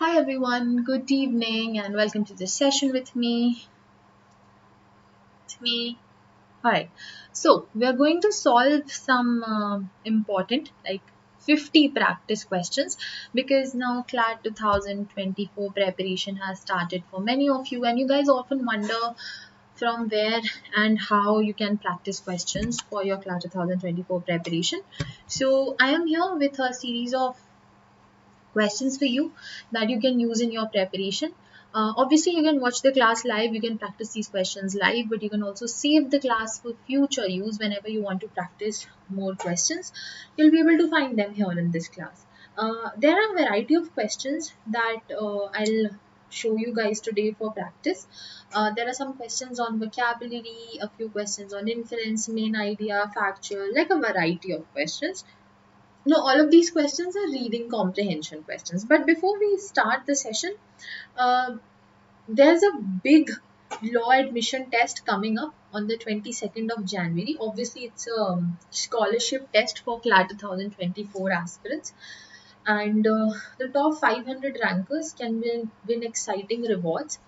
Hi everyone, good evening and welcome to this session with me. Alright, so we are going to solve some important like 50 practice questions because now CLAT 2024 preparation has started for many of you, and you guys often wonder from where and how you can practice questions for your CLAT 2024 preparation. So I am here with a series of questions for you that you can use in your preparation. Obviously, you can watch the class live, you can practice these questions live, but you can also save the class for future use whenever you want to practice more questions. You'll be able to find them here in this class. There are a variety of questions that I'll show you guys today for practice. There are some questions on vocabulary, a few questions on inference, main idea, factual, like a variety of questions. No, all of these questions are reading comprehension questions. But before we start the session, uh, there's a big law admission test coming up on the 22nd of January. Obviously, it's a scholarship test for CLAT 2024 aspirants. And the top 500 rankers can win exciting rewards.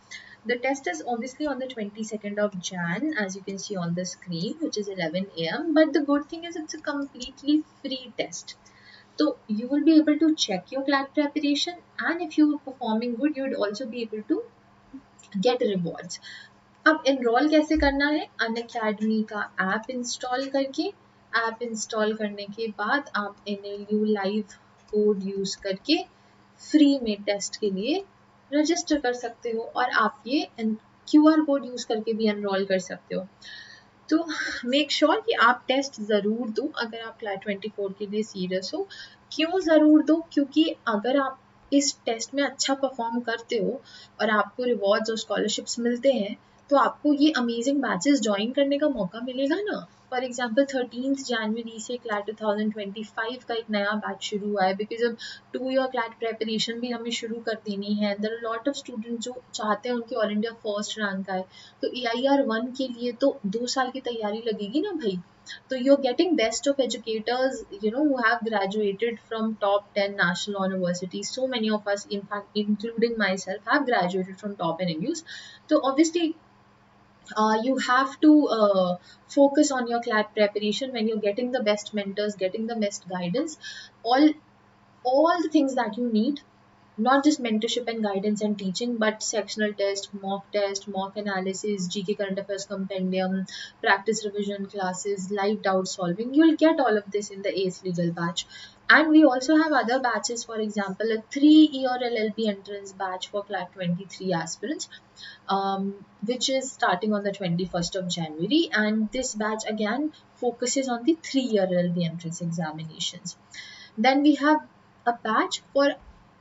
The test is obviously on the 22nd of Jan, as you can see on the screen, which is 11 a.m. But the good thing is it's a completely free test. So you will be able to check your CLAT preparation, and if you are performing good, you would also be able to get rewards. अब enroll कैसे करना है? Unacademy का app install करके, app install करने के बाद आप NLU लाइव कोड यूज करके फ्री में टेस्ट के लिए रजिस्टर कर सकते हो, और आप ये QR कोड यूज करके भी एनरोल कर सकते हो. तो मेक श्योर कि आप टेस्ट ज़रूर दो अगर आप क्लास 24 के लिए सीरियस हो. क्यों ज़रूर दो? क्योंकि अगर आप इस टेस्ट में अच्छा परफॉर्म करते हो और आपको रिवॉर्ड्स और स्कॉलरशिप्स मिलते हैं, तो आपको ये अमेजिंग बैचेस ज्वाइन करने का मौका मिलेगा ना. फॉर एग्जाम्पल 13 जनवरी से क्लैट 2025 का एक नया बैच शुरू हुआ है, बिकॉज अब 2 ईयर क्लैट प्रेपरेशन भी हमें शुरू कर देनी है. There are lot of student जो चाहते हैं उनकी ऑल इंडिया फर्स्ट रैंक आए, तो AIR 1 के लिए तो 2 साल की तैयारी लगेगी ना भाई. So you're getting best of educators, who have graduated from top 10 national universities. So many of us, in fact, including myself, have graduated from top NLUs. So obviously, you have to focus on your CLAT preparation when you're getting the best mentors, getting the best guidance, all the things that you need, not just mentorship and guidance and teaching, but sectional test, mock analysis, GK current affairs compendium, practice revision classes, live doubt solving. You'll get all of this in the ACE Legal batch. And we also have other batches, for example, a 3-year LLB entrance batch for CLAT 23 aspirants, which is starting on the 21st of January. And this batch again focuses on the 3-year LLB entrance examinations. Then we have a batch for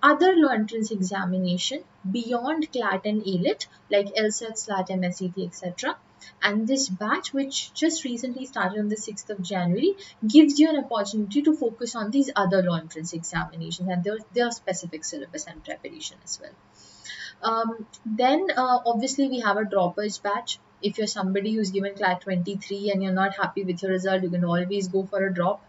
other law entrance examination beyond CLAT and ALIT, like LSAT, SLAT, MSCT, etc. And this batch, which just recently started on the 6th of January, gives you an opportunity to focus on these other law entrance examinations and their specific syllabus and preparation as well. Then obviously we have a droppers batch. If you're somebody who's given CLAT 23 and you're not happy with your result, you can always go for a drop.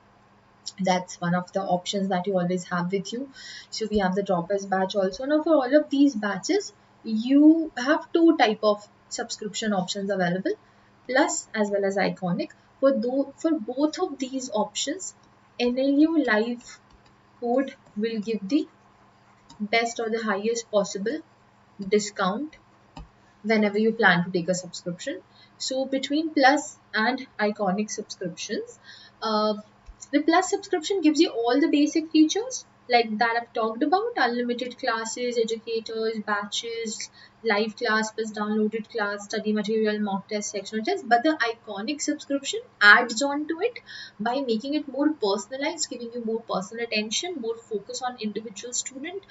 That's one of the options that you always have with you. So we have the droppers batch also. Now for all of these batches, you have two type of subscription options available, Plus as well as Iconic. For both of these options, NLU live code will give the best or the highest possible discount whenever you plan to take a subscription. So between Plus and Iconic subscriptions, the Plus subscription gives you all the basic features like that I've talked about: unlimited classes, educators, batches, live class plus downloaded class, study material, mock test, sectional test. But the Iconic subscription adds on to it by making it more personalized, giving you more personal attention, more focus on individual student,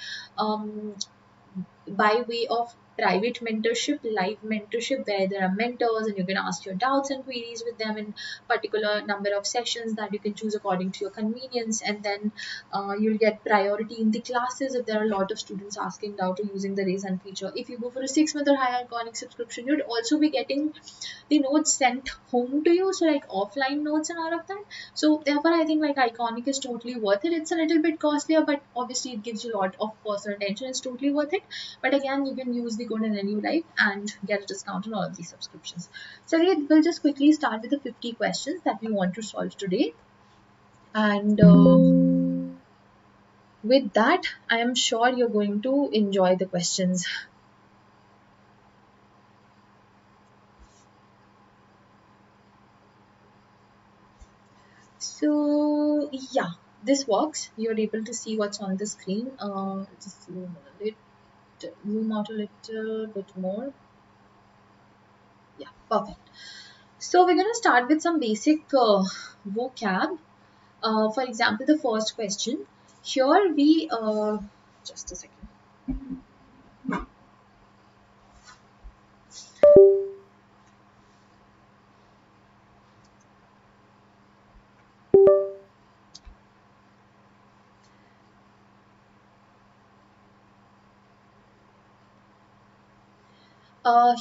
by way of private mentorship, live mentorship, where there are mentors and you can ask your doubts and queries with them in particular number of sessions that you can choose according to your convenience. And then you'll get priority in the classes if there are a lot of students asking doubt or using the raise hand feature. If you go for a 6-month or higher Iconic subscription, you'd also be getting the notes sent home to you, so like offline notes and all of that. So therefore I think like Iconic is totally worth it. It's a little bit costlier, but obviously it gives you a lot of personal attention. It's totally worth it. But again, you can use the code NLU Live and get a discount on all of these subscriptions. So we'll just quickly start with the 50 questions that we want to solve today. And with that, I am sure you're going to enjoy the questions. So yeah, this works. You're able to see what's on the screen. Just zoom out a little bit more. Yeah, perfect. So we're gonna start with some basic vocab. For example, the first question. Here we just a second.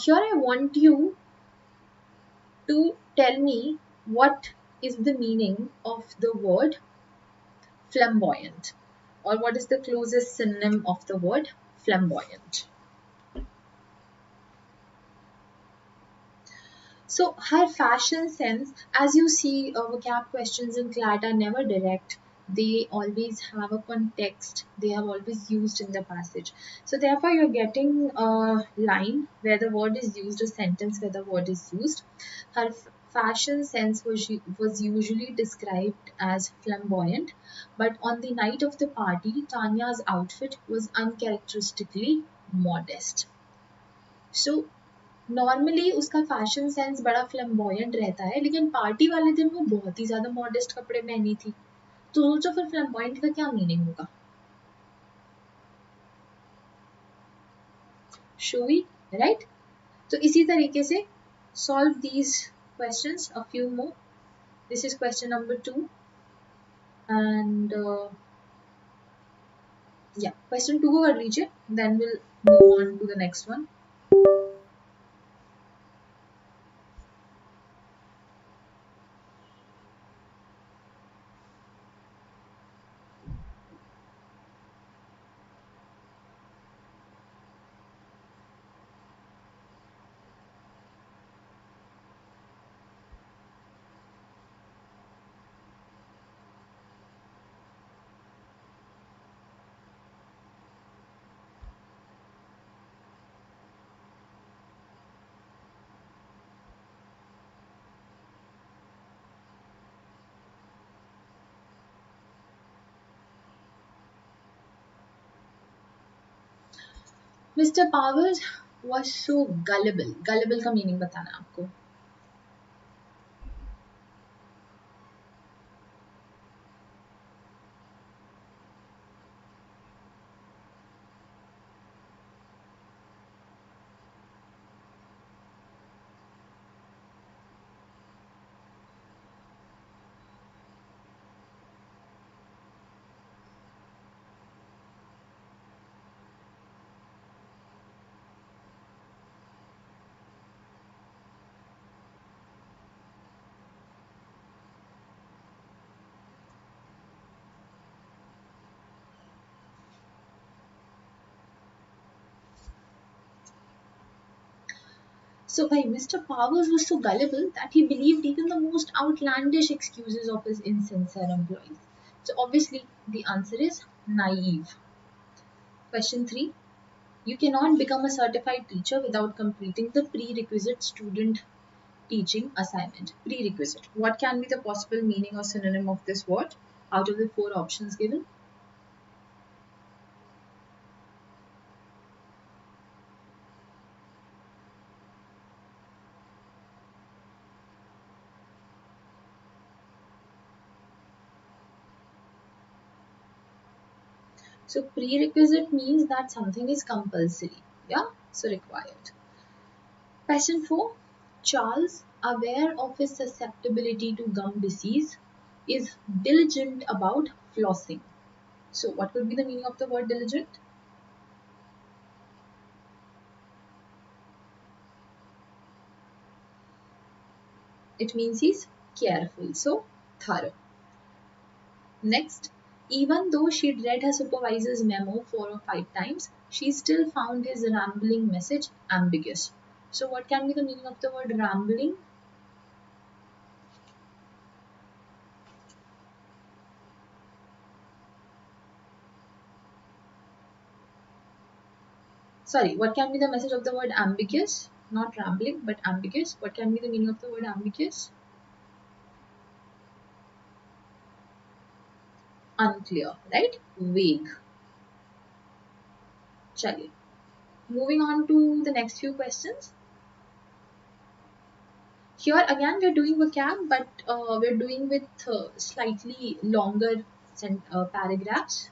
Here I want you to tell me what is the meaning of the word flamboyant, or what is the closest synonym of the word flamboyant. So her fashion sense, as you see, vocab questions in CLAT are never direct. They always have a context. They have always used in the passage. So therefore, you're getting a line where the word is used, a sentence where the word is used. Her fashion sense was usually described as flamboyant, but on the night of the party, Tanya's outfit was uncharacteristically modest. So normally उसका fashion sense बड़ा flamboyant रहता है, लेकिन party वाले दिन वो बहुत ही ज्यादा मॉडेस्ट कपड़े पहनी थी. तो सोचो फिर फ्लैम्बॉयंट का क्या मीनिंग होगा. शोई, राइट. तो इसी तरीके से solve these questions, a few more. This is question number 2 and या क्वेश्चन 2 को कर लीजिए, then will move on to the next one. Mr. Powers was so gullible. Gullible का मीनिंग बताना आपको. So Mr. Powers was so gullible that he believed even the most outlandish excuses of his insincere employees. So obviously the answer is naive. Question 3. You cannot become a certified teacher without completing the prerequisite student teaching assignment. Prerequisite. What can be the possible meaning or synonym of this word out of the 4 options given? So prerequisite means that something is compulsory. Yeah. So required. Question 4. Charles, aware of his susceptibility to gum disease, is diligent about flossing. So what would be the meaning of the word diligent? It means he's careful, so thorough. Next, even though she'd read her supervisor's memo 4 or 5 times, she still found his rambling message ambiguous. So what can be the meaning of the word rambling? Sorry, what can be the message of the word ambiguous? Not rambling, but ambiguous. What can be the meaning of the word ambiguous? Unclear, right? Vague. Chaliye. Moving on to the next few questions. Here again we're doing vocab, but we're doing with slightly longer paragraphs.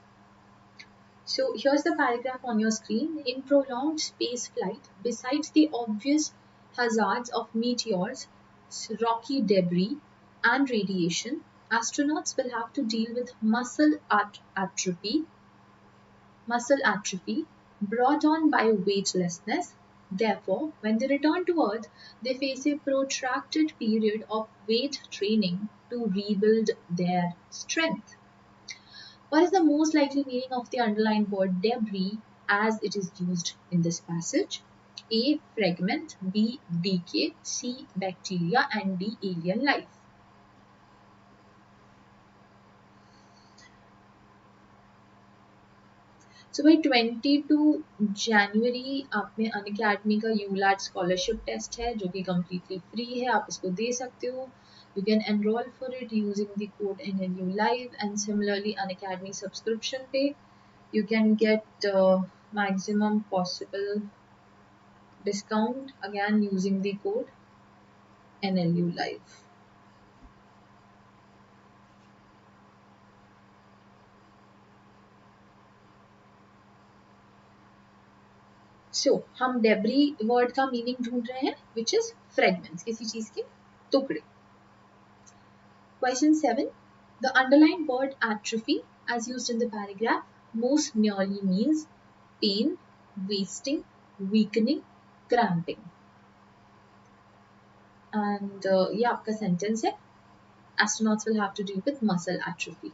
So here's the paragraph on your screen. In prolonged space flight, besides the obvious hazards of meteors, rocky debris, and radiation, astronauts will have to deal with muscle atrophy brought on by weightlessness. Therefore, when they return to Earth, they face a protracted period of weight training to rebuild their strength. What is the most likely meaning of the underlined word debris as it is used in this passage? A. Fragment, B. Decay, C. Bacteria, and D. Alien life. So by 22 जनवरी आप में Unacademy का यूलैट scholarship test है जो कि completely free है, आप इसको दे सकते हो. You can enroll for it using the code NLU Live, and similarly Unacademy subscription pay. You can get maximum possible discount again using the code NLU Live. So हम debris word का meaning ढूंढ रहे हैं, which is fragments, किसी चीज के टुकड़े. Question 7. The underlined word atrophy, as used in the paragraph, most nearly means pain, wasting, weakening, cramping. And ये आपका sentence है. Astronauts will have to deal with muscle atrophy.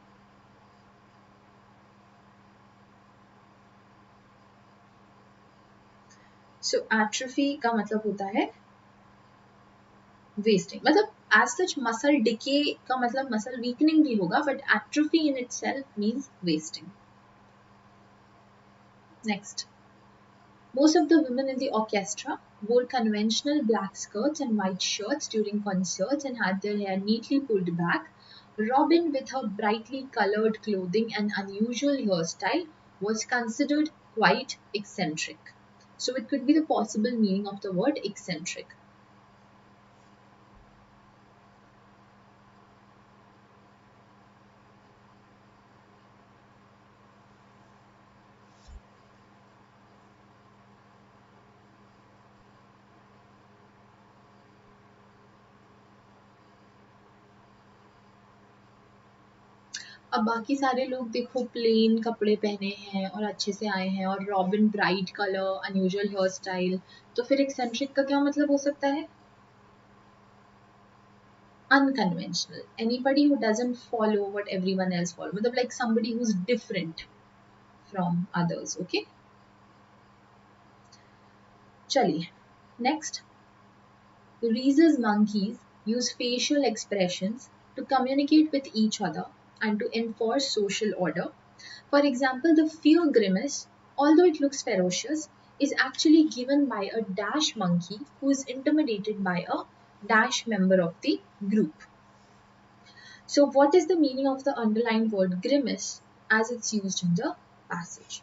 So atrophy का मतलब होता है wasting. मतलब as such muscle decay का मतलब muscle weakening भी होगा, but atrophy in itself means wasting. Next. Most of the women in the orchestra wore conventional black skirts and white shirts during concerts and had their hair neatly pulled back. Robin, with her brightly colored clothing and unusual hairstyle, was considered quite eccentric. So it could be the possible meaning of the word eccentric. अब बाकी सारे लोग देखो plane कपड़े पहने हैं और अच्छे से आए हैं, और Robin bright colour, unusual hair style, तो फिर एक्सेंट्रिक का क्या मतलब हो सकता है? Unconventional. Anybody who doesn't follow what everyone else follow. मतलब like somebody who's different from others. Okay. चलिए. Next. Rhesus monkeys use facial expressions to communicate with each other and to enforce social order. For example, the fear grimace, although it looks ferocious, is actually given by a dash monkey who is intimidated by a dash member of the group. So what is the meaning of the underlined word grimace as it's used in the passage?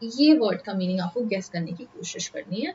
ये word का meaning आपको guess करने की कोशिश करनी है.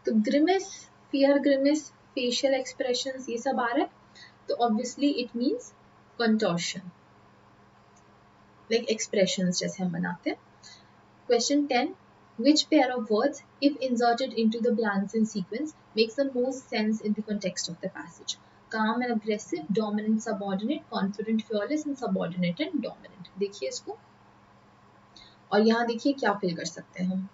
तो grimace, fear grimace, facial expressions, ये सब आ रहा है, तो obviously it means contortion, like expressions जैसे हम बनाते हैं. Question 10. Which pair of words, if inserted into the blanks in sequence, makes the most sense in the context of the passage? Calm and aggressive, dominant, subordinate, confident, fearless, and subordinate and dominant. देखिए इसको, और यहाँ देखिए क्या fill कर सकते हैं हम.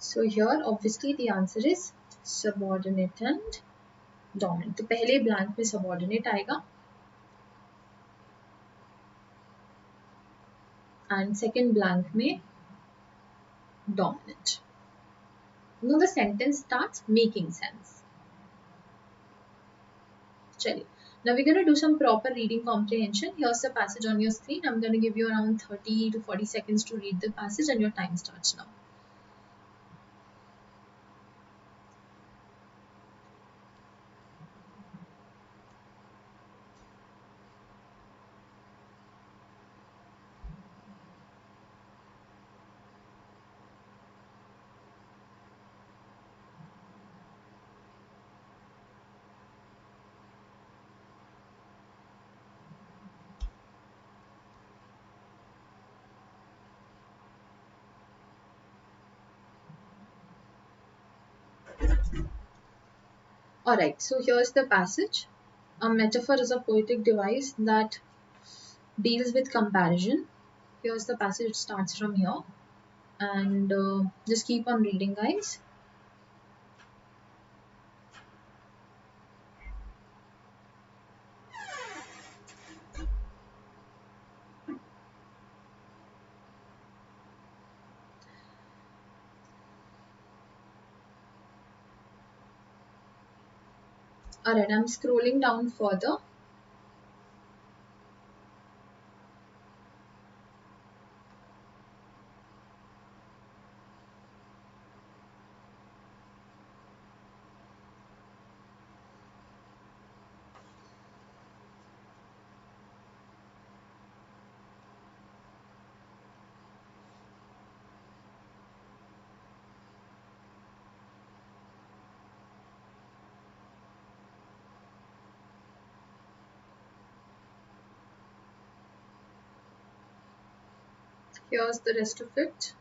So here obviously the answer is subordinate and dominant. तो पहले blank में subordinate आएगा and second blank में dominant. Now the sentence starts making sense. चलिए, now we're going to do some proper reading comprehension. Here's the passage on your screen. I'm going to give you around 30 to 40 seconds to read the passage and your time starts now. Alright, so here's the passage. A metaphor is a poetic device that deals with comparison. Here's the passage, it starts from here. And just keep on reading, guys. Alright, I'm scrolling down further. Here's the rest of it.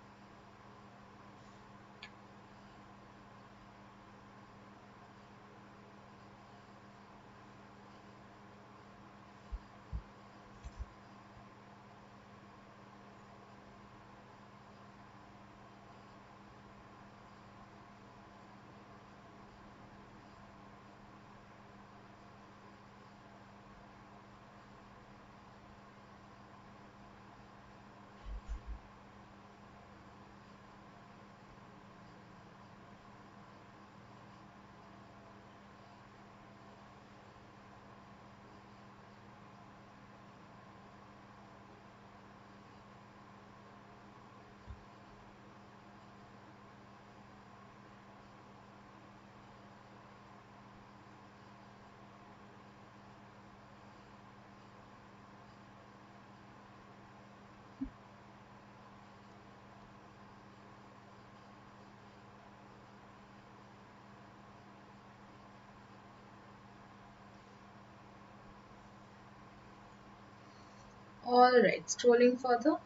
Alright, scrolling further.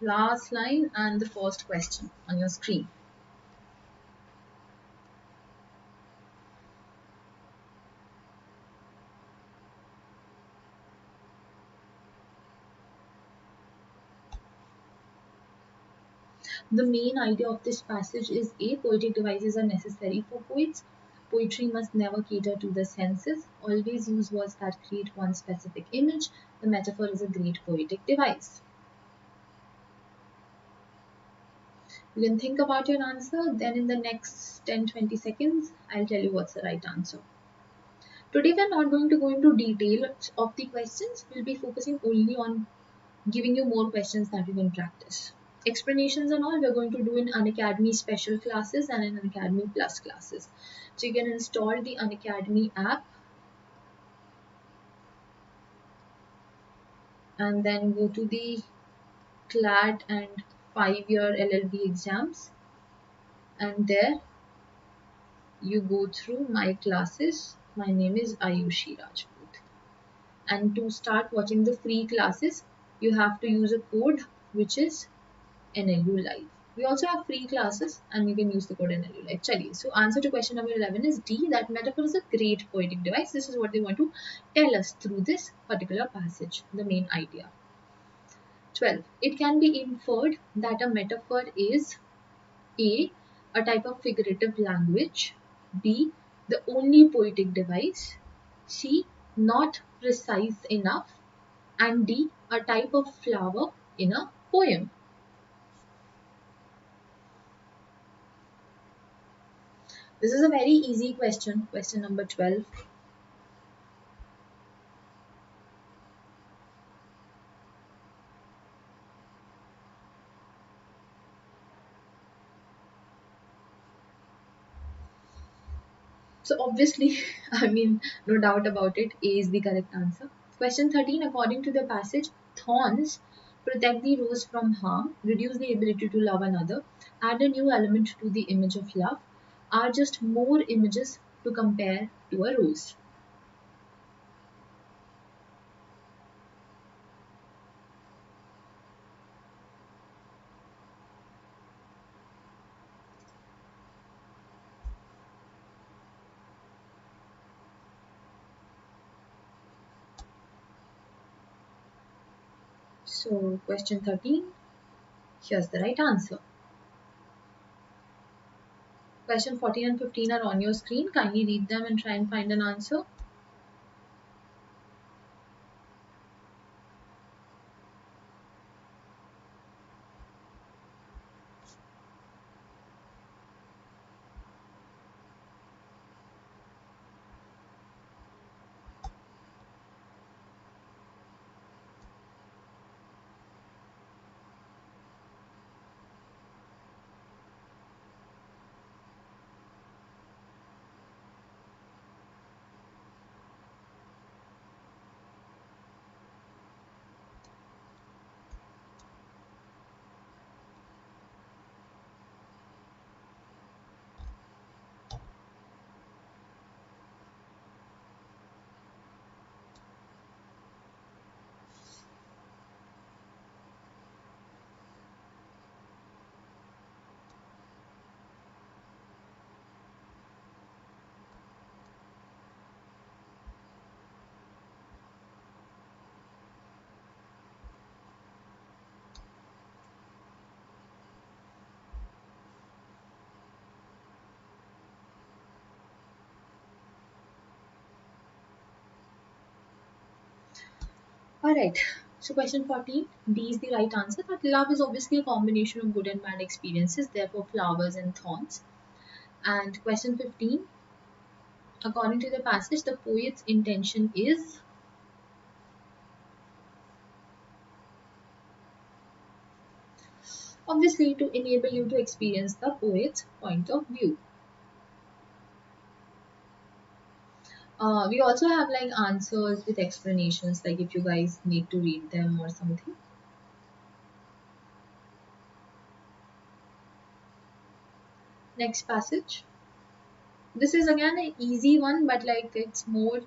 Last line and the first question on your screen. The main idea of this passage is A. Poetic devices are necessary for poets. Poetry must never cater to the senses. Always use words that create one specific image. The metaphor is a great poetic device. You can think about your answer, then in the next 10-20 seconds, I'll tell you what's the right answer. Today, we're not going to go into details of the questions. We'll be focusing only on giving you more questions that you can practice. Explanations and all we're going to do in Unacademy special classes and in Unacademy Plus classes. So you can install the Unacademy app and then go to the CLAT and 5-year LLB exams, and there you go through my classes. My name is Ayushi Rajput, and to start watching the free classes you have to use a code which is NLU Live. We also have free classes and you can use the code NLU Live. Chaliye. So answer to question number 11 is D, that metaphor is a great poetic device. This is what they want to tell us through this particular passage, the main idea. 12. It can be inferred that a metaphor is A, a type of figurative language, B, the only poetic device, C, not precise enough, and D, a type of flower in a poem. This is a very easy question, question number 12. So obviously, no doubt about it, A is the correct answer. Question 13, according to the passage, thorns protect the rose from harm, reduce the ability to love another, add a new element to the image of love, are just more images to compare to a rose. So question 13, here's the right answer. Question 14 and 15 are on your screen. Kindly read them and try and find an answer. Alright, so question 14, D is the right answer. That love is obviously a combination of good and bad experiences, therefore flowers and thorns. And question 15, according to the passage, the poet's intention is obviously to enable you to experience the poet's point of view. We also have like answers with explanations, like if you guys need to read them or something. Next passage. This is again an easy one, but like it's more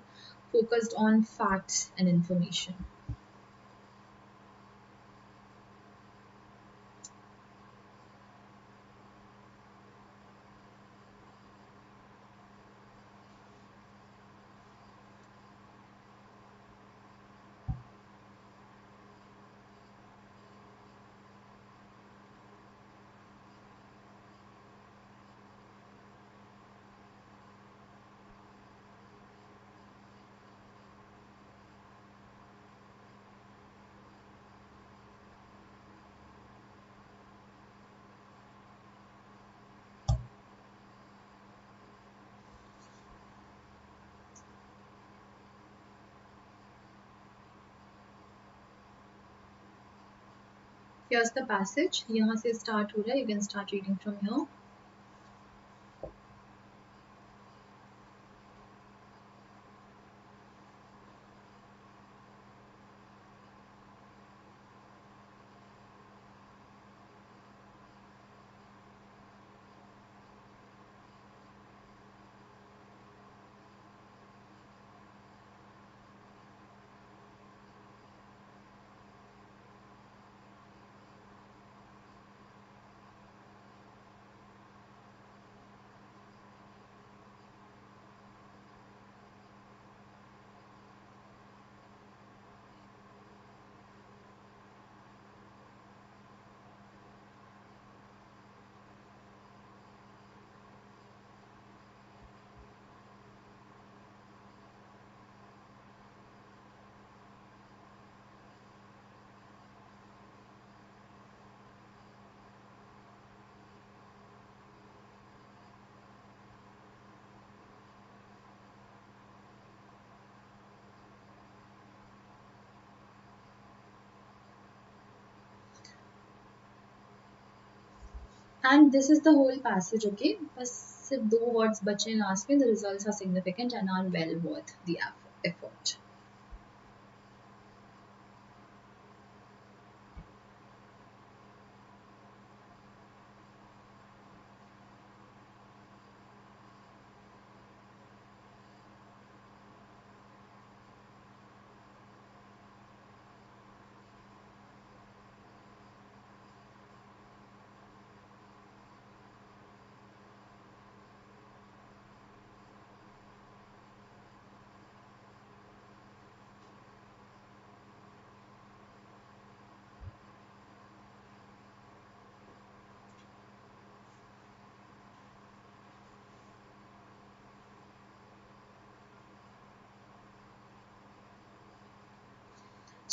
focused on facts and information. Here's the passage. यहाँ से start हो रहा है. You can start reading from here. And this is the whole passage, okay? बस सिर्फ 2 words बचे हैं last में. The results are significant and are well worth the effort.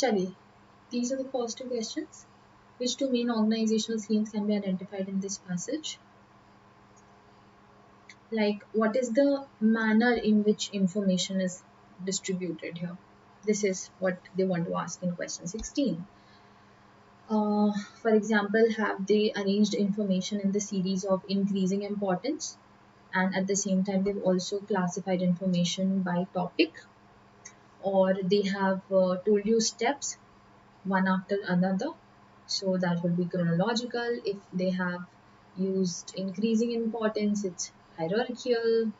चलिए, these are the first 2 questions. Which 2 main organizational themes can be identified in this passage? Like, what is the manner in which information is distributed here? This is what they want to ask in question 16. For example, have they arranged information in the series of increasing importance? And at the same time, they've also classified information by topic, or they have told you steps one after another. So that will be chronological. If they have used increasing importance, it's hierarchical.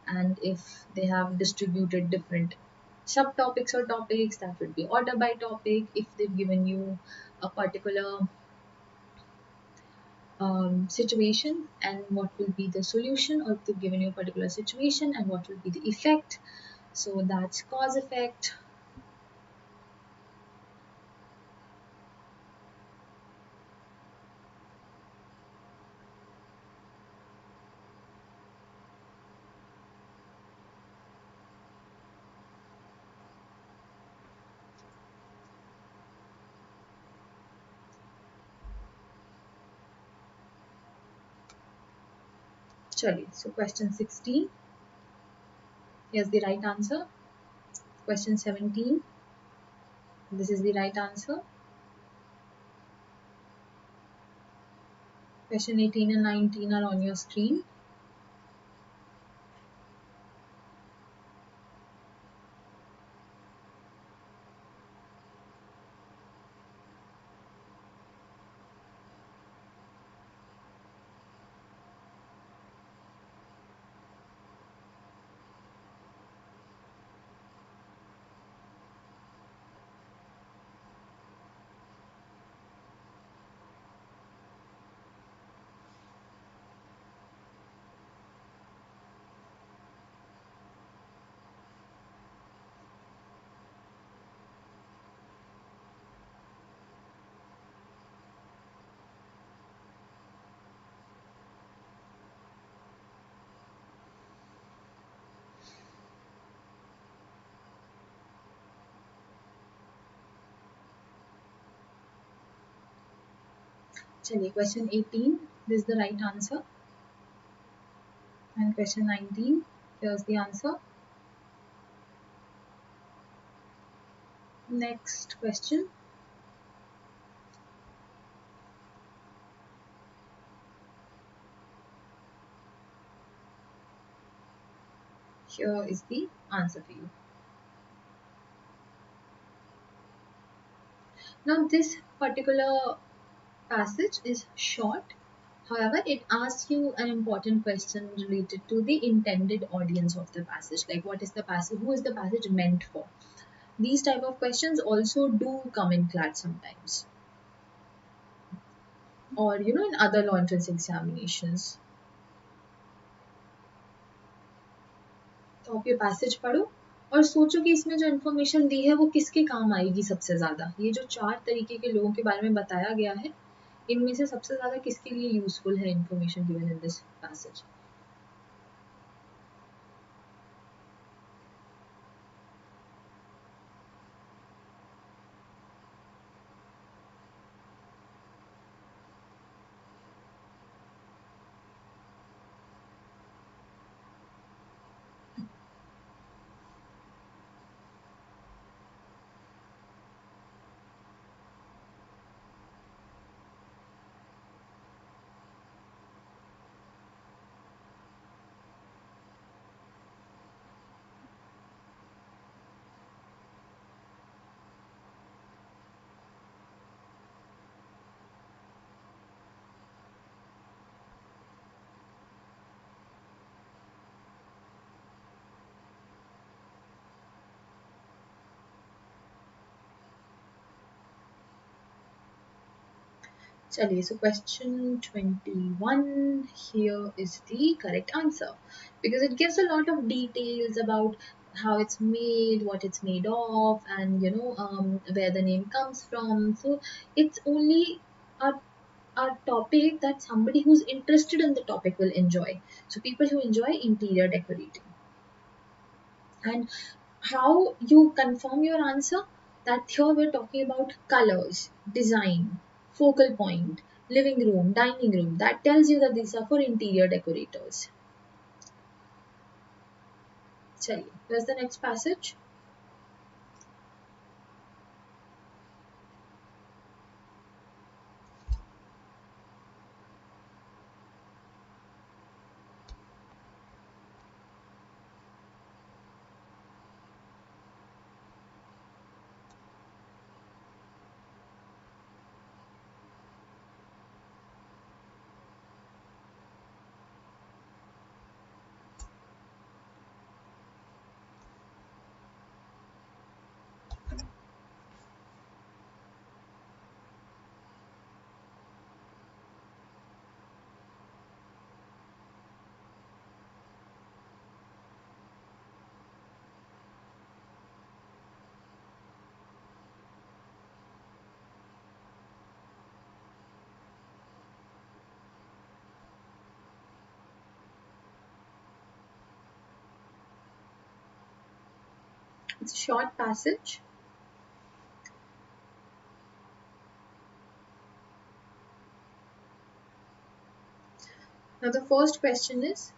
And if they have distributed different subtopics or topics, that would be order by topic. If they've given you a particular situation and what will be the solution, or if they've given you a particular situation and what will be the effect, so that's cause effect. Chaliye, so question 16, here's the right answer. Question 17, this is the right answer. Question 18 and 19 are on your screen. Chaliye, question 18, this is the right answer. And question 19, here's the answer. Next question. here is the answer for you. Now this particular passage is short. However, it asks you an important question related to the intended audience of the passage. Like what is the passage, who is the passage meant for? These type of questions also do come in class sometimes. Or in other law entrance examinations. तो आप ये passage पढ़ो और सोचो कि इसमें जो information दी है वो किसके काम आएगी सबसे ज़्यादा। ये जो 4 तरीके के लोगों के बारे में बताया गया है, इनमें से सबसे ज़्यादा किसके लिए यूजफुल है information given in this passage. चलिए, so question 21 here is the correct answer because it gives a lot of details about how it's made, what it's made of, and where the name comes from. So it's only a topic that somebody who's interested in the topic will enjoy. So people who enjoy interior decorating. And how you confirm your answer? That here we're talking about colors, design, focal point, living room, dining room. That tells you that these are for interior decorators. Chaliye, where's the next passage? It's a short passage. Now the first question is,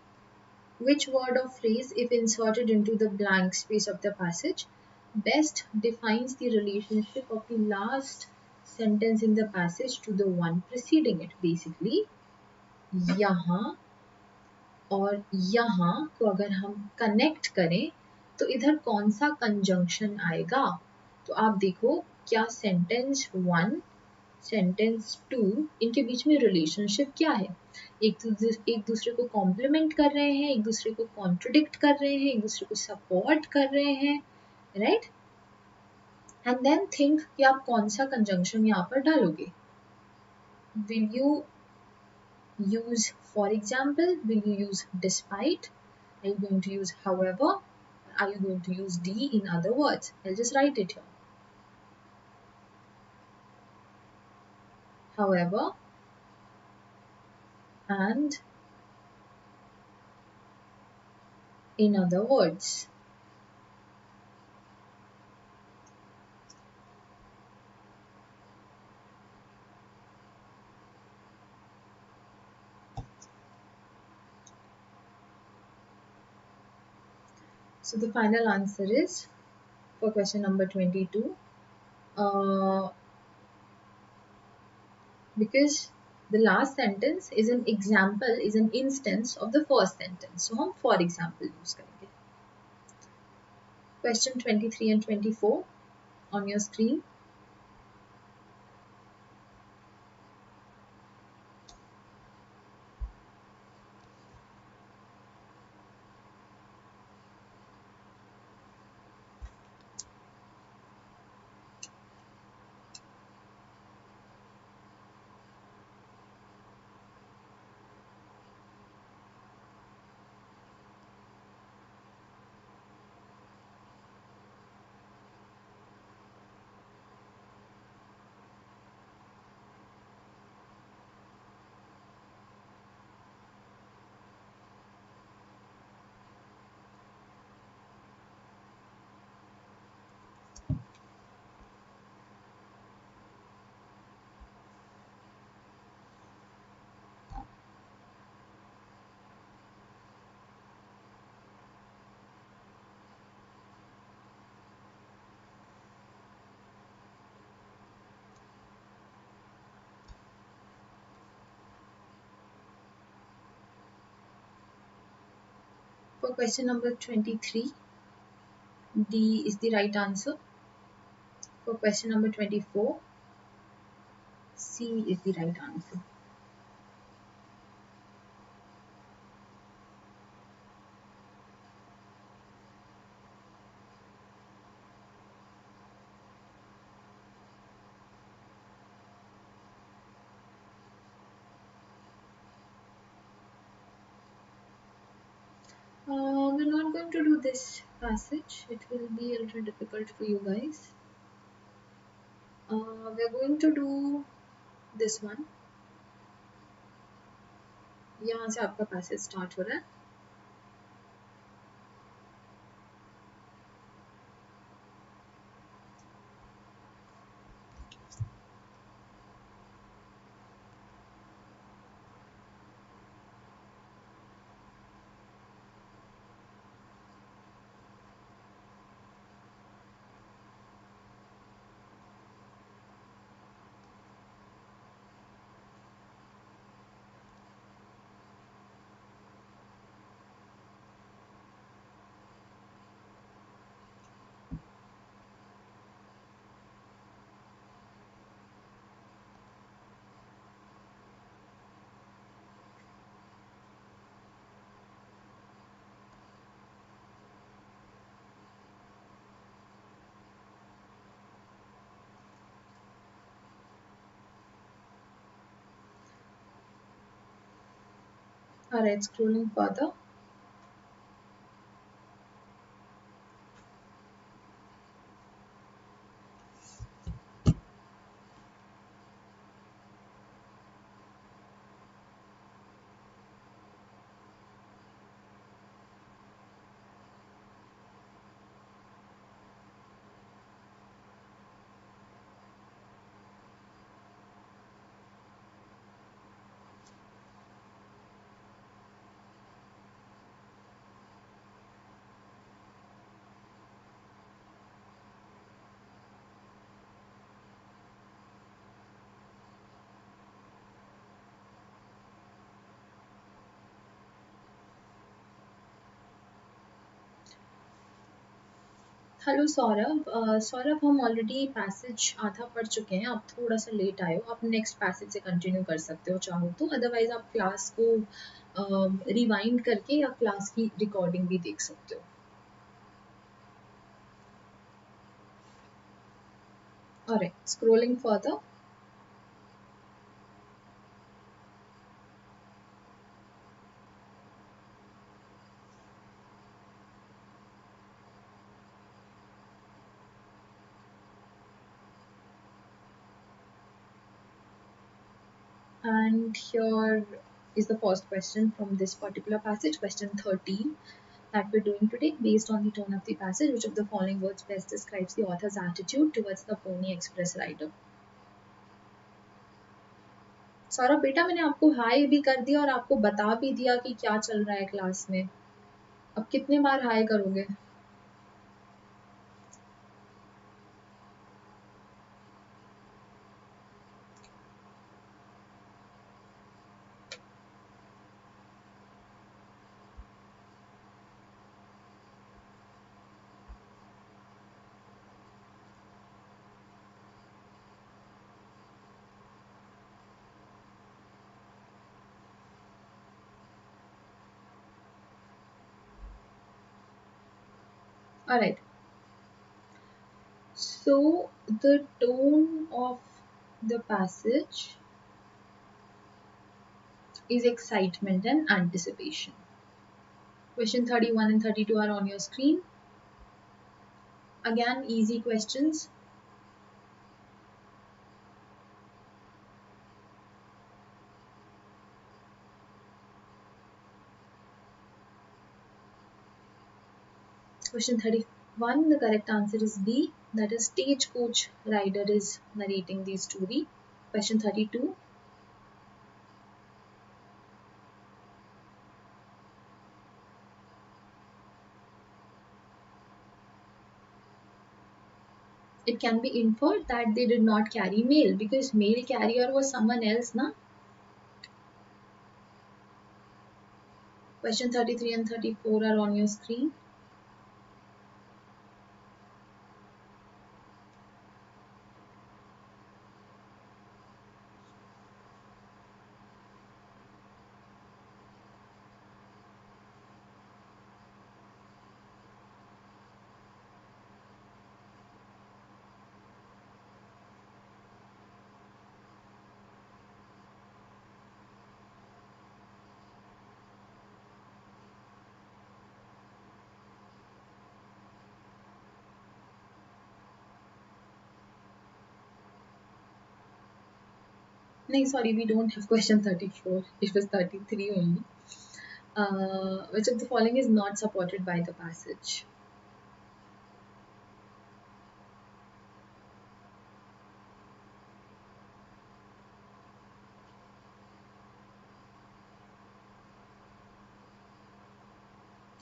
which word or phrase, if inserted into the blank space of the passage, best defines the relationship of the last sentence in the passage to the one preceding it? Basically, यहाँ और यहाँ को अगर हम connect करें तो इधर कौन सा कंजंक्शन आएगा? तो आप देखो क्या सेंटेंस 1, सेंटेंस 2 इनके बीच में रिलेशनशिप क्या है? एक दूसरे को कॉम्प्लीमेंट कर रहे हैं, एक दूसरे को कॉन्ट्रडिक्ट कर रहे हैं, एक दूसरे को सपोर्ट कर रहे हैं, राइट? एंड देन थिंक कि आप कौन सा कंजंक्शन यहाँ पर डालोगे. Will you use for example? Will you use despite? Are you going to use however? Are you going to use D in other words? I'll just write it here. However and in other words. So the final answer is for question number 22 because the last sentence is an example, is an instance of the first sentence. So हम for example use करेंगे. Question 23 and 24 on your screen. For question number 23, D is the right answer. For question number 24, C is the right answer. We're not going to do this passage. It will be a little difficult for you guys. We're going to do this one. यहाँ से आपका passage start हो रहा है. Alright, scrolling further. Hello Saurabh. Saurabh, हम already passage आधा पढ़ चुके हैं. आप थोड़ा सा लेट आए हो. आप नेक्स्ट पैसेज से कंटिन्यू कर सकते हो चाहो तो. अदरवाइज आप क्लास को रिवाइंड करके या क्लास की रिकॉर्डिंग भी देख सकते हो. Alright, scrolling further. And here is the first question from this particular passage, question 13 that we're doing today. Based on the tone of the passage, which of the following words best describes the author's attitude towards the Pony Express rider? Saurabh बेटा, मैंने आपको high भी कर दिया और आपको बता भी दिया कि क्या चल रहा है क्लास में. अब कितने बार हाई करोगे? Alright, so the tone of the passage is excitement and anticipation. Question 31 and 32 are on your screen. Again, easy questions. Question 31, the correct answer is D, that is stagecoach rider is narrating the story. Question 32, it can be inferred that they did not carry mail because mail carrier was someone else, na? Question 33 and 34 are on your screen. No, sorry, we don't have question 34. It was 33 only. Which of the following is not supported by the passage?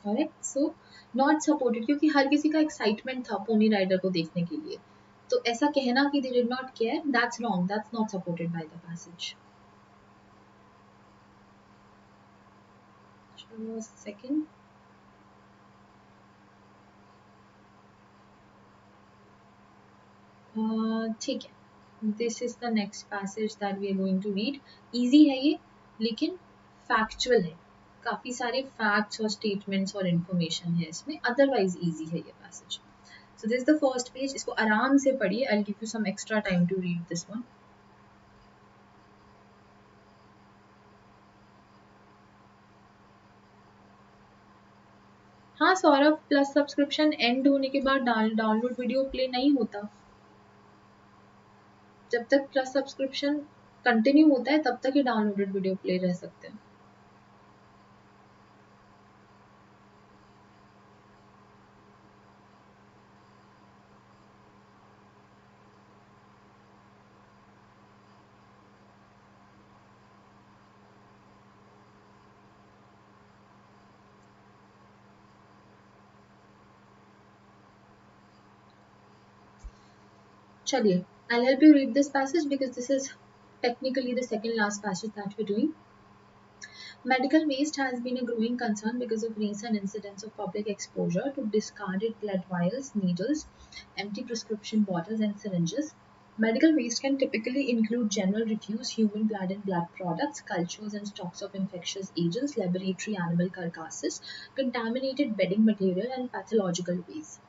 Correct so not supported क्योंकि हर किसी का excitement था pony rider को देखने के लिए तो ऐसा कहना कि they did not care that's wrong that's not supported by the passage second ठीक है this is the next passage that we are going to read easy है ये लेकिन फैक्चुअल है काफी सारे फैक्ट्स और स्टेटमेंट्स और इन्फॉर्मेशन है इसमें अदरवाइज इजी है ये passage So this is the first page. इसको आराम से पढ़िए. I'll give you some extra time to read this one. हाँ सौरभ प्लस सब्सक्रिप्शन एंड होने के बाद डाउनलोड वीडियो प्ले नहीं होता जब तक प्लस सब्सक्रिप्शन कंटिन्यू होता है तब तक ही डाउनलोडेड वीडियो प्ले रह सकते हैं चलिए I'll help you read this passage because this is technically the second last passage that we're doing. Medical waste has been a growing concern because of recent incidents of public exposure to discarded blood vials, needles, empty prescription bottles, and syringes. Medical waste can typically include general refuse, human blood and blood products, cultures and stocks of infectious agents, laboratory animal carcasses, contaminated bedding material, and pathological waste.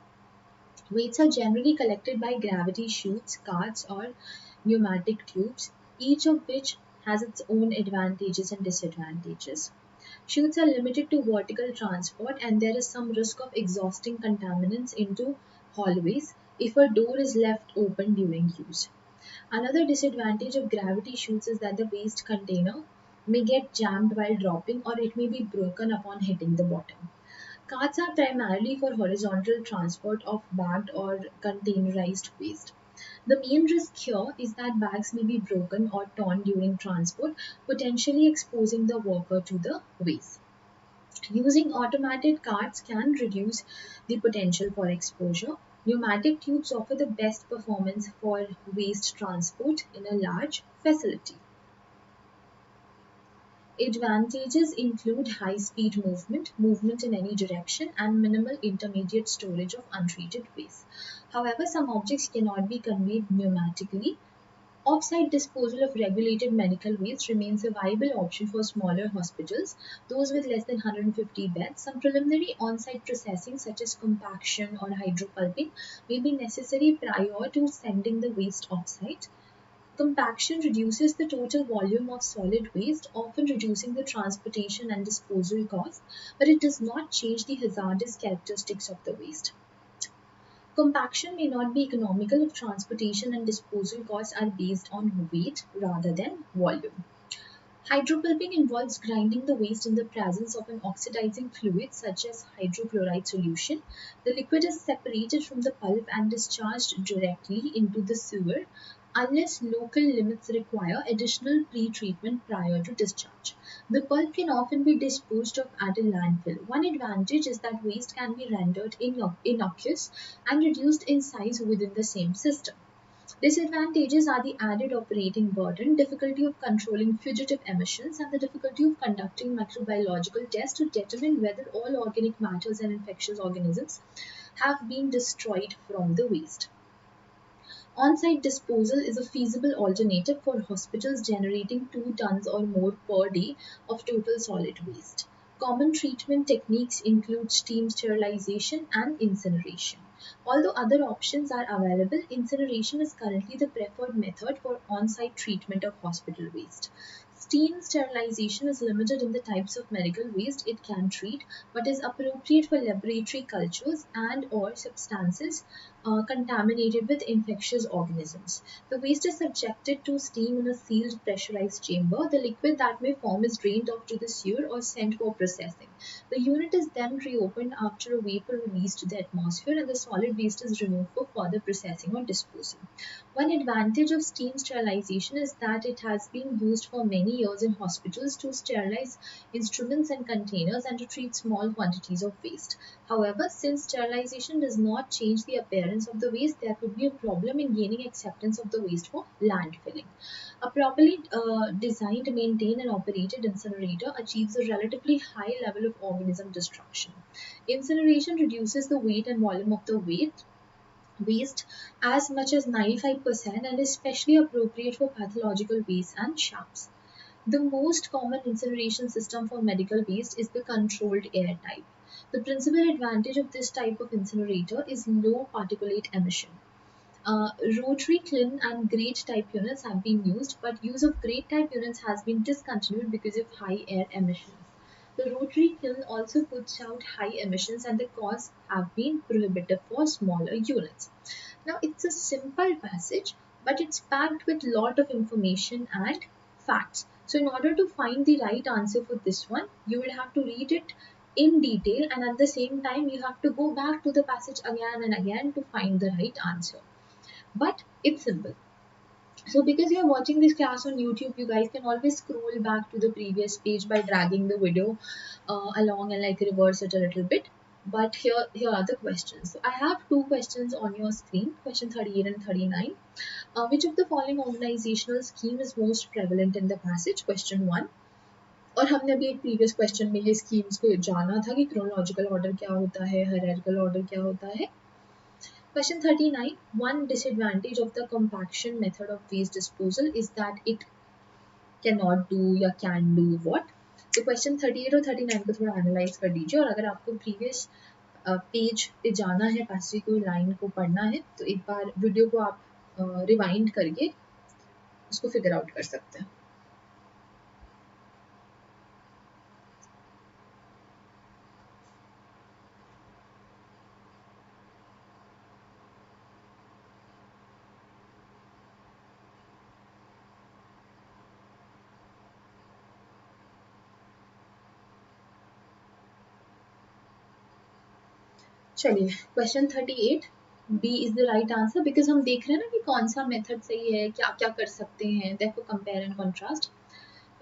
Weights are generally collected by gravity chutes, carts, or pneumatic tubes, each of which has its own advantages and disadvantages. Chutes are limited to vertical transport, and there is some risk of exhausting contaminants into hallways if a door is left open during use. Another disadvantage of gravity chutes is that the waste container may get jammed while dropping or it may be broken upon hitting the bottom. Carts are primarily for horizontal transport of bagged or containerized waste. The main risk here is that bags may be broken or torn during transport, potentially exposing the worker to the waste. Using automated carts can reduce the potential for exposure. Pneumatic tubes offer the best performance for waste transport in a large facility. Advantages include high-speed movement, movement in any direction, and minimal intermediate storage of untreated waste. However, some objects cannot be conveyed pneumatically. Off-site disposal of regulated medical waste remains a viable option for smaller hospitals, those with less than 150 beds. Some preliminary on-site processing, such as compaction or hydropulping, may be necessary prior to sending the waste off-site. Compaction reduces the total volume of solid waste, often reducing the transportation and disposal costs, but it does not change the hazardous characteristics of the waste. Compaction may not be economical if transportation and disposal costs are based on weight rather than volume. Hydropulping involves grinding the waste in the presence of an oxidizing fluid such as hydrochloride solution. The liquid is separated from the pulp and discharged directly into the sewer unless local limits require additional pre-treatment prior to discharge. The pulp can often be disposed of at a landfill. One advantage is that waste can be rendered innocuous and reduced in size within the same system. Disadvantages are the added operating burden, difficulty of controlling fugitive emissions, and the difficulty of conducting microbiological tests to determine whether all organic matters and infectious organisms have been destroyed from the waste. On-site disposal is a feasible alternative for hospitals generating 2 tons or more per day of total solid waste. Common treatment techniques include steam sterilization and incineration. Although other options are available, incineration is currently the preferred method for on-site treatment of hospital waste. Steam sterilization is limited in the types of medical waste it can treat, but is appropriate for laboratory cultures and or substances contaminated with infectious organisms. The waste is subjected to steam in a sealed pressurized chamber. The liquid that may form is drained off to the sewer or sent for processing. The unit is then reopened after a vapor released to the atmosphere and the solid waste is removed for further processing or disposal. One advantage of steam sterilization is that it has been used for many years in hospitals to sterilize instruments and containers and to treat small quantities of waste. However, since sterilization does not change the appearance of the waste, there could be a problem in gaining acceptance of the waste for landfilling. A properly designed, maintained, and operated incinerator achieves a relatively high level of organism destruction. Incineration reduces the weight and volume of the waste as much as 95% and is especially appropriate for pathological waste and sharps. The most common incineration system for medical waste is the controlled air type. The principal advantage of this type of incinerator is low particulate emission. Rotary kiln and grate type units have been used, but use of grate type units has been discontinued because of high air emissions. The rotary kiln also puts out high emissions and the costs have been prohibitive for smaller units. Now it's a simple passage, but it's packed with lot of information and facts. So in order to find the right answer for this one, you will have to read it in detail and at the same time you have to go back to the passage again and again to find the right answer. But it's simple. So because you're watching this class on YouTube, you guys can always scroll back to the previous page by dragging the video along and like reverse it a little bit. But here are the questions. So I have 2 questions on your screen, question 38 and 39. Which of the following organizational scheme is most prevalent in the passage? Question 1. और हमने अभी एक previous question में ये schemes को जाना था कि क्रोनोलॉजिकल ऑर्डर क्या होता है, हायरार्किकल ऑर्डर क्या होता है. Question 39. One disadvantage of the compaction method of waste disposal is that it cannot do या can do what? तो question 38 और 39 को थोड़ा एनालाइज कर दीजिए और अगर आपको प्रीवियस पेज पे जाना है, पैसेज को लाइन को पढ़ना है तो एक बार वीडियो को आप रिवाइंड करके उसको फिगर आउट कर सकते हैं. चलिए question 38 B is the right answer because हम देख रहे हैं ना कि कौन सा मेथड सही है, क्या क्या कर सकते हैं. देखो compare and contrast.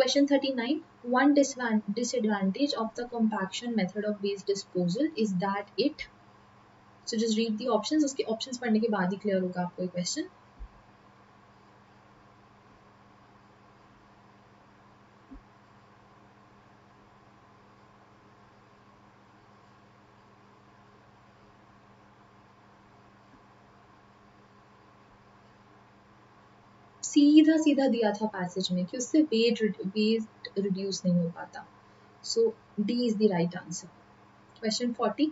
Question 39. One disadvantage of the compaction method of waste disposal is that it. So just read the options. उसके options पढ़ने के बाद ही clear होगा आपको ये question. सीधा सीधा दिया था पैसेज में कि उससे वेट रिड्यूस नहीं हो पाता. So D is the right answer. Question 40.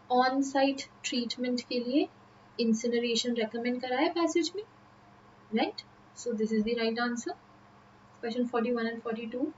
On site treatment के लिए इंसिनरेशन रेकमेंड करा है पैसेज में, right? So this is the right answer. Question 41 and 42.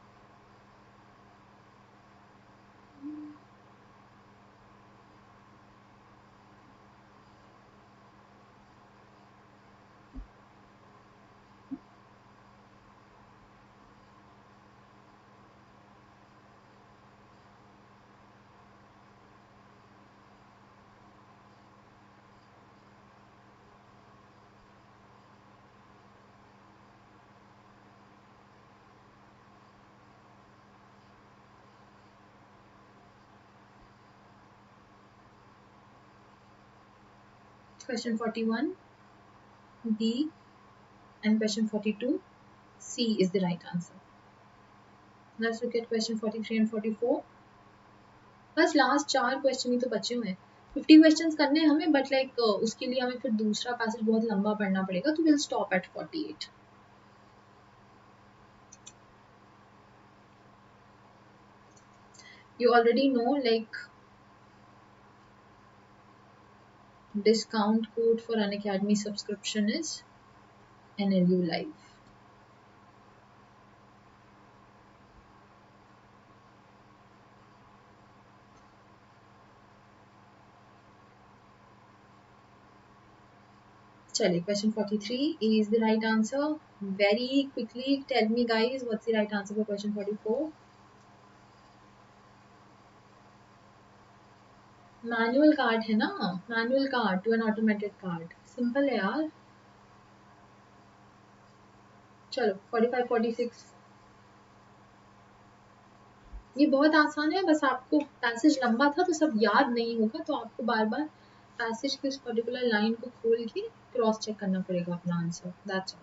Question 41, B, and question 42, C is the right answer. Let's look at question 43 and 44. बस last 4 question ही तो बचे हुए हैं. 50 क्वेश्चंस करने हैं हमें, बट लाइक उसके लिए हमें फिर दूसरा पैसेज बहुत लंबा पढ़ना पड़ेगा, तो will stop at 48. You already know, like, discount code for Unacademy subscription is NLU Live. चलिए, question 43 is the right answer. Very quickly tell me guys, what's the right answer for question 44? Manual card है ना, manual card to an automated card. Simple है यार. चलो 45 46. ये बहुत आसान है, बस आपको पैसेज लंबा था तो सब याद नहीं होगा, तो आपको बार बार पैसेज की उस पर्टिकुलर लाइन को खोल के क्रॉस चेक करना पड़ेगा अपना answer. That's all.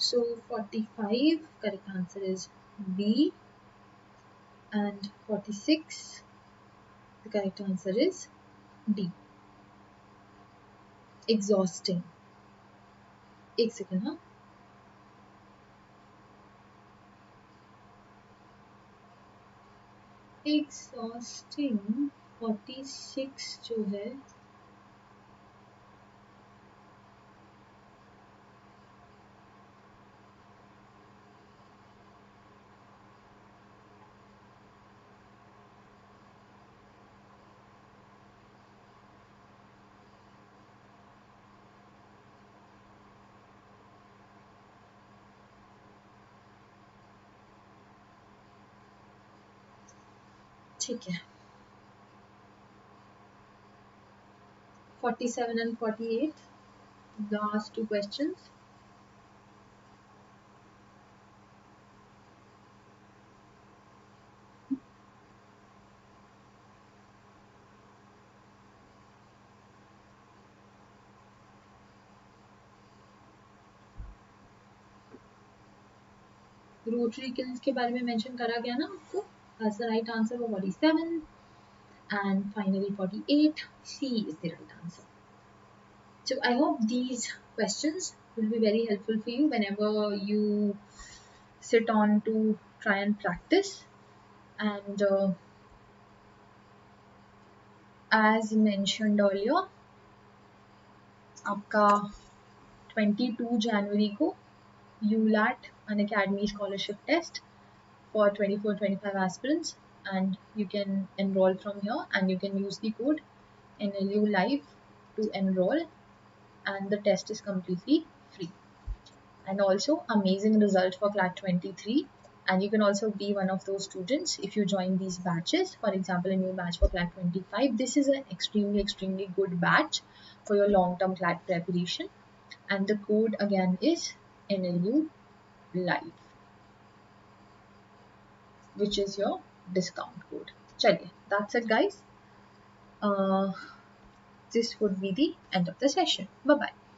So 45, correct answer is B, and 46, the correct answer is D. Exhausting. एक सेकेंड. हाँ, exhausting 46 जो है, ठीक है. 47 and 48, last 2 questions. Rotary kills के बारे में मेंशन करा गया ना आपको. That's the right answer for 47, and finally 48, C is the right answer. So I hope these questions will be very helpful for you whenever you sit on to try and practice. And as mentioned earlier, आपका 22 जनवरी को ULAT Unacademy scholarship test for 24-25 aspirants, and you can enroll from here, and you can use the code NLU Live to enroll, and the test is completely free. And also amazing result for CLAT 23, and you can also be one of those students if you join these batches. For example, a new batch for CLAT 25, this is an extremely good batch for your long-term CLAT preparation, and the code again is NLU Live, which is your discount code. चलिए, that's it, guys. Uh, this would be the end of the session. Bye bye.